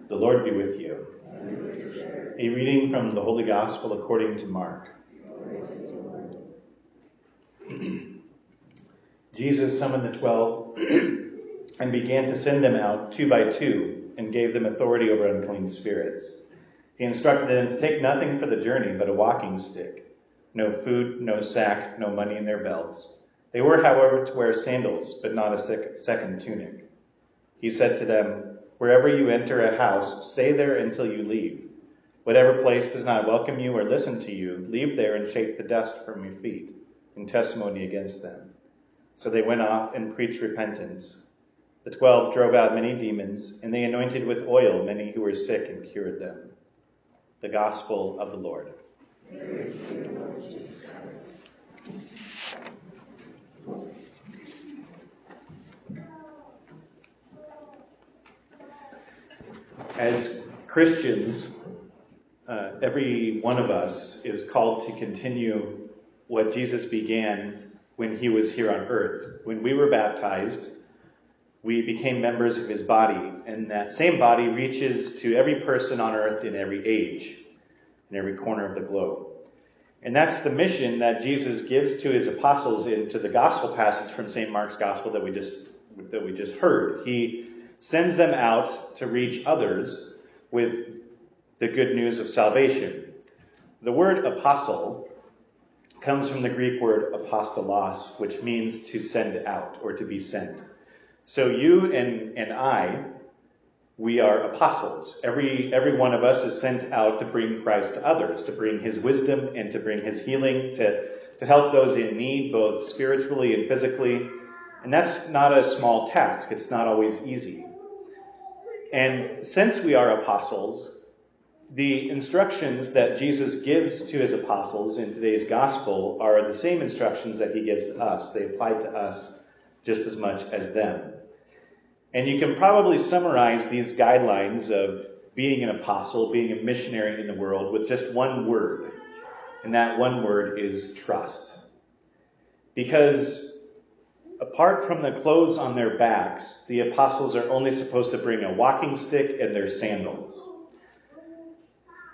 The Lord be with you. A reading from the Holy Gospel according to Mark. Jesus summoned the 12 and began to send them out 2 by 2 and gave them authority over unclean spirits. He instructed them to take nothing for the journey but a walking stick, no food, no sack, no money in their belts. They were, however, to wear sandals, but not a second tunic. He said to them, "Wherever you enter a house, stay there until you leave. Whatever place does not welcome you or listen to you, leave there and shake the dust from your feet, in testimony against them." So they went off and preached repentance. The 12 drove out many demons, and they anointed with oil many who were sick and cured them. The Gospel of the Lord. Praise to you, Lord Jesus Christ. As Christians, every one of us is called to continue what Jesus began when he was here on earth. When we were baptized, we became members of his body, and that same body reaches to every person on earth in every age, in every corner of the globe. And that's the mission that Jesus gives to his apostles into the gospel passage from St. Mark's Gospel that we just heard. He sends them out to reach others with the good news of salvation. The word apostle comes from the Greek word apostolos, which means to send out or to be sent. So you and I, we are apostles. Every one of us is sent out to bring Christ to others, to bring his wisdom and to bring his healing, to help those in need, both spiritually and physically. And that's not a small task. It's not always easy. And since we are apostles, the instructions that Jesus gives to his apostles in today's gospel are the same instructions that he gives to us. They apply to us just as much as them. And you can probably summarize these guidelines of being an apostle, being a missionary in the world, with just one word. And that one word is trust. Because apart from the clothes on their backs, the apostles are only supposed to bring a walking stick and their sandals.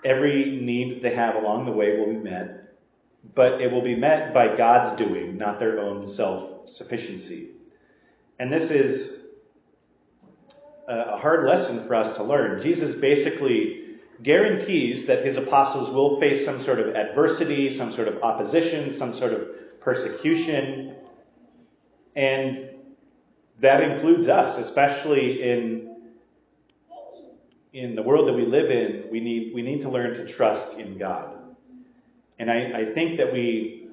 Every need they have along the way will be met, but it will be met by God's doing, not their own self-sufficiency. And this is a hard lesson for us to learn. Jesus basically guarantees that his apostles will face some sort of adversity, some sort of opposition, some sort of persecution. And that includes us, especially in the world that we live in. We need to learn to trust in God. And I think that we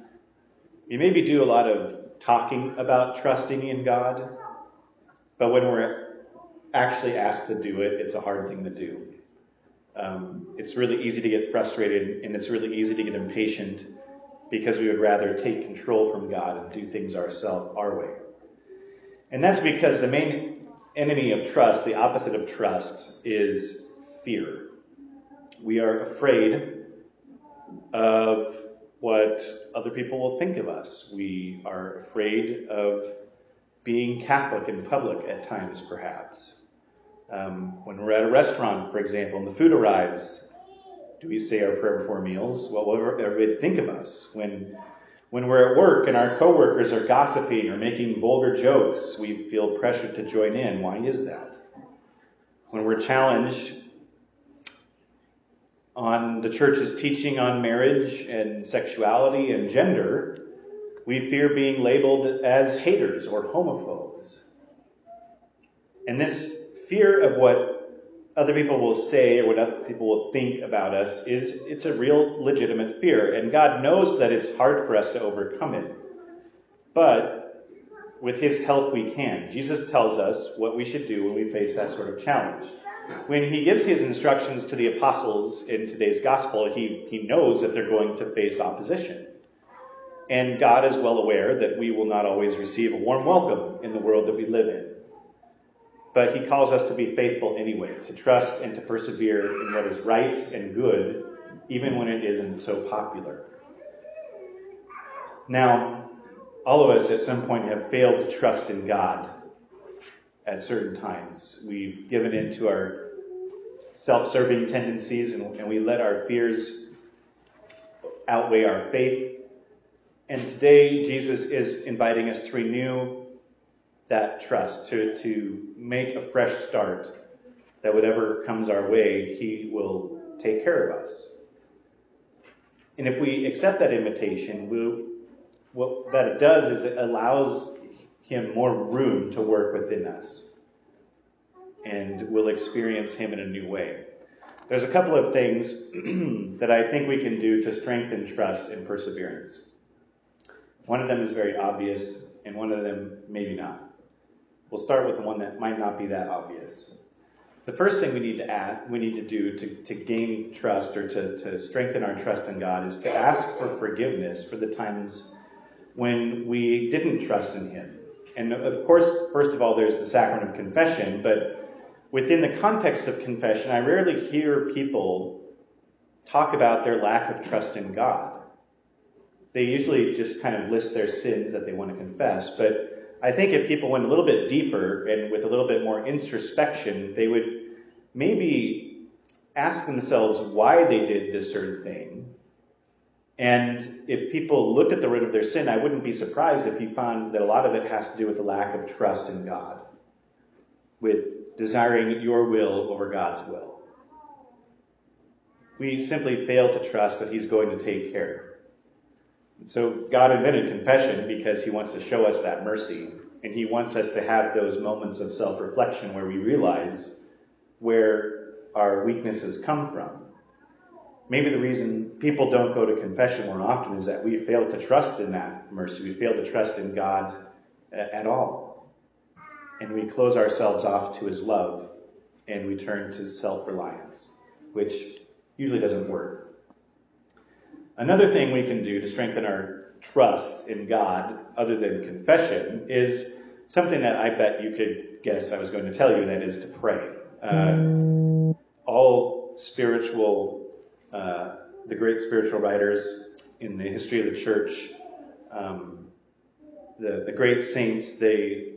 maybe do a lot of talking about trusting in God, but when we're actually asked to do it, it's a hard thing to do. It's really easy to get frustrated, and it's really easy to get impatient because we would rather take control from God and do things ourselves our way. And that's because the main enemy of trust, the opposite of trust, is fear. We are afraid of what other people will think of us. We are afraid of being Catholic in public at times, perhaps. When we're at a restaurant, for example, and the food arrives, do we say our prayer before meals? What will everybody think of us? When we're at work and our coworkers are gossiping or making vulgar jokes, we feel pressured to join in. Why is that? When we're challenged on the church's teaching on marriage and sexuality and gender, we fear being labeled as haters or homophobes. And this fear of what other people will say or what other people will think about us it's a real legitimate fear. And God knows that it's hard for us to overcome it. But with his help we can. Jesus tells us what we should do when we face that sort of challenge. When he gives his instructions to the apostles in today's gospel, he knows that they're going to face opposition. And God is well aware that we will not always receive a warm welcome in the world that we live in. But he calls us to be faithful anyway, to trust and to persevere in what is right and good, even when it isn't so popular. Now, all of us at some point have failed to trust in God at certain times. We've given in to our self-serving tendencies, and we let our fears outweigh our faith. And today, Jesus is inviting us to renew that trust, to make a fresh start, that whatever comes our way, he will take care of us. And if we accept that invitation, what that it does is it allows him more room to work within us. And we'll experience him in a new way. There's a couple of things that I think we can do to strengthen trust and perseverance. One of them is very obvious, and one of them maybe not. We'll start with the one that might not be that obvious. The first thing we need to do to gain trust or to strengthen our trust in God is to ask for forgiveness for the times when we didn't trust in him. And of course, first of all, there's the sacrament of confession, but within the context of confession, I rarely hear people talk about their lack of trust in God. They usually just kind of list their sins that they want to confess, but I think if people went a little bit deeper and with a little bit more introspection, they would maybe ask themselves why they did this certain thing. And if people looked at the root of their sin, I wouldn't be surprised if you found that a lot of it has to do with the lack of trust in God, with desiring your will over God's will. We simply fail to trust that he's going to take care. So God invented confession because he wants to show us that mercy, and he wants us to have those moments of self-reflection where we realize where our weaknesses come from. Maybe the reason people don't go to confession more often is that we fail to trust in that mercy. We fail to trust in God at all. And we close ourselves off to his love, and we turn to self-reliance, which usually doesn't work. Another thing we can do to strengthen our trust in God, other than confession, is something that I bet you could guess I was going to tell you, and that is to pray. All spiritual, the great spiritual writers in the history of the church, the great saints, they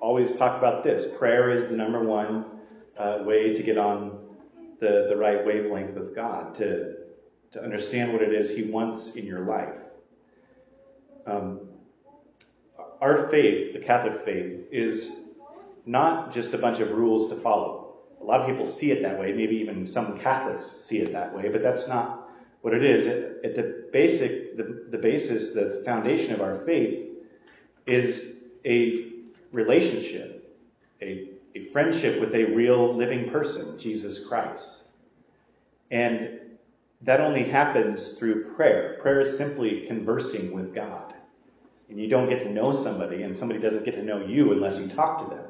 always talk about this. Prayer is the number one way to get on the right wavelength with God, to understand what it is he wants in your life. Our faith, the Catholic faith, is not just a bunch of rules to follow. A lot of people see it that way. Maybe even some Catholics see it that way, but that's not what it is. At the basis, the foundation of our faith is a relationship, a friendship with a real living person, Jesus Christ. And that only happens through prayer. Prayer is simply conversing with God. And you don't get to know somebody, and somebody doesn't get to know you unless you talk to them.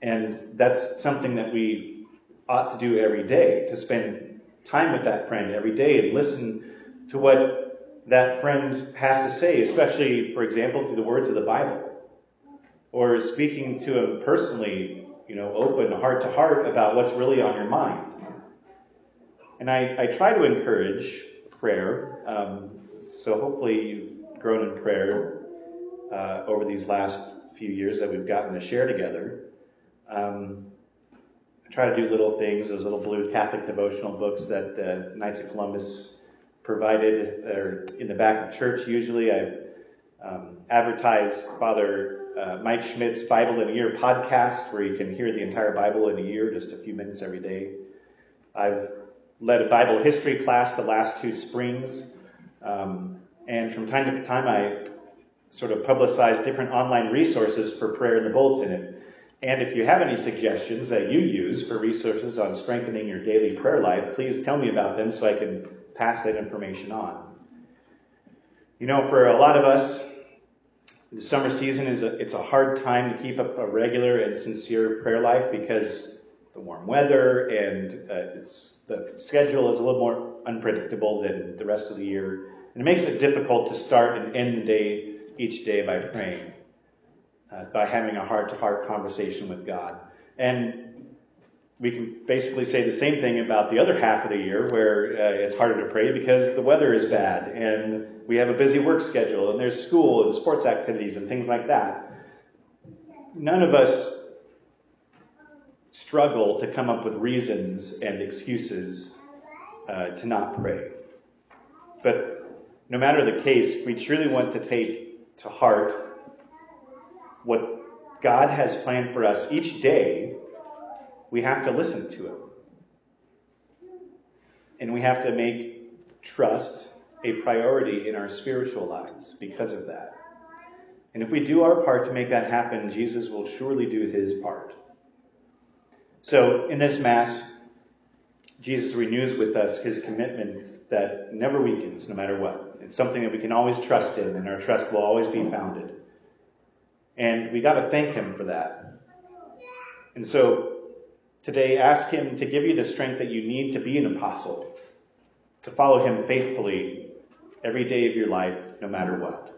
And that's something that we ought to do every day, to spend time with that friend every day and listen to what that friend has to say, especially, for example, through the words of the Bible. Or speaking to him personally, open heart to heart about what's really on your mind. And I try to encourage prayer. So hopefully you've grown in prayer over these last few years that we've gotten to share together. I try to do little things, those little blue Catholic devotional books that the Knights of Columbus provided, or in the back of church usually. I've advertised Father Mike Schmidt's Bible in a Year podcast, where you can hear the entire Bible in a year, just a few minutes every day. I've led a Bible history class the last 2 springs. And from time to time, I sort of publicize different online resources for prayer in the bulletin. And if you have any suggestions that you use for resources on strengthening your daily prayer life, please tell me about them so I can pass that information on. For a lot of us, the summer season it's a hard time to keep up a regular and sincere prayer life because the warm weather and the schedule is a little more unpredictable than the rest of the year. And it makes it difficult to start and end the day each day by praying, by having a heart-to-heart conversation with God. And we can basically say the same thing about the other half of the year, where it's harder to pray because the weather is bad and we have a busy work schedule and there's school and sports activities and things like that. None of us struggle to come up with reasons and excuses to not pray. But no matter the case, if we truly want to take to heart what God has planned for us each day, we have to listen to it. And we have to make trust a priority in our spiritual lives because of that. And if we do our part to make that happen, Jesus will surely do his part. So in this Mass, Jesus renews with us his commitment that never weakens, no matter what. It's something that we can always trust in, and our trust will always be founded. And we got to thank him for that. And so today, ask him to give you the strength that you need to be an apostle, to follow him faithfully every day of your life, no matter what.